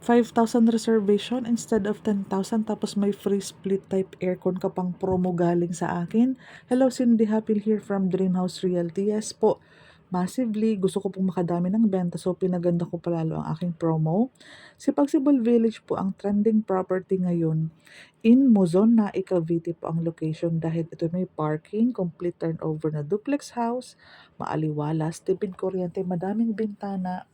5,000 reservation instead of 10,000 tapos may free split type aircon ka pang promo galing sa akin. Hello, Cindy Hapil here from Dreamhouse Realty. Yes po, massively gusto ko pong makadami ng benta so pinaganda ko palalo ang aking promo. Si Pagsibol Village po ang trending property ngayon. In Mozon na Cavite po ang location dahil ito may parking, complete turnover na duplex house, maaliwalas, tipid kuryente, madaming bintana.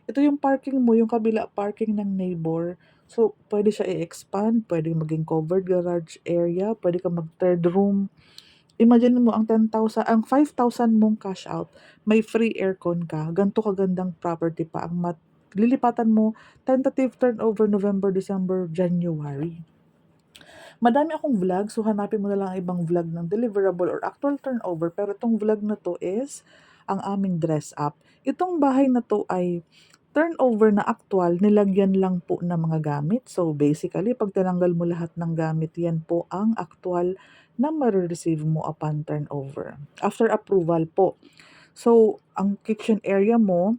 Ito yung parking mo, yung kabila parking ng neighbor. So, pwede siya i-expand, pwede maging covered garage area, pwede ka mag third room. Imagine mo ang 10,000, ang 5,000 mong cash out, may free aircon ka, ganito kagandang property pa ang lilipatan mo, tentative turnover November, December, January. Madami akong vlog, so hanapin mo na lang ang ibang vlog ng deliverable or actual turnover. Pero itong vlog na to is ang aming dress up. Itong bahay na to ay turnover na actual, nilagyan lang po ng mga gamit. So basically, pag tinanggal mo lahat ng gamit, yan po ang actual na ma-receive mo upon turnover. After approval po. So, ang kitchen area mo,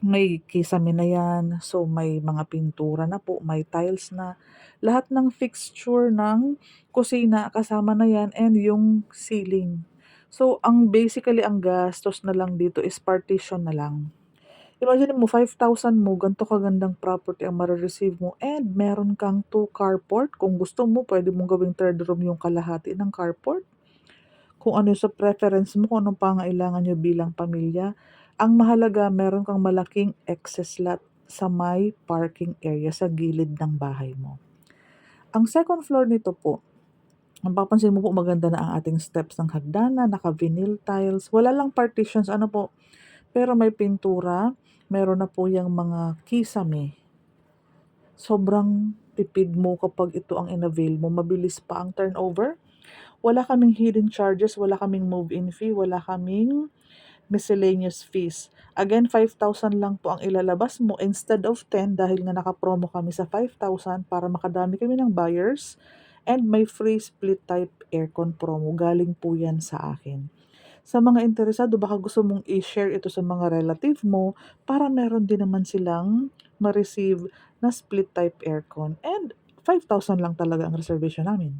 may kisame na yan. So, may mga pintura na po, may tiles na. Lahat ng fixture ng kusina, kasama na yan, and yung ceiling. So, ang gastos na lang dito is partition na lang. Imagine mo, 5,000 mo, ganito kagandang property ang mare-receive mo, and meron kang 2 carport. Kung gusto mo, pwede mong gawing third room yung kalahati ng carport. Kung ano sa preference mo, kung anong pangailangan nyo bilang pamilya. Ang mahalaga, meron kang malaking excess lot sa may parking area sa gilid ng bahay mo. Ang second floor nito po, mapapansin mo po maganda na ang ating steps ng hagdanan, naka-vinyl tiles, wala lang partitions, ano po, pero may pintura, meron na po yung mga kisame. Sobrang tipid mo kapag ito ang inavail mo, mabilis pa ang turnover. Wala kaming hidden charges, wala kaming move-in fee, wala kaming miscellaneous fees. Again, 5,000 lang po ang ilalabas mo instead of 10 dahil nga naka-promo kami sa 5,000 para makadami kami ng buyers, and may free split type aircon promo. Galing po yan sa akin. Sa mga interesado, baka gusto mong i-share ito sa mga relative mo para meron din naman silang ma-receive na split type aircon. And 5,000 lang talaga ang reservation namin.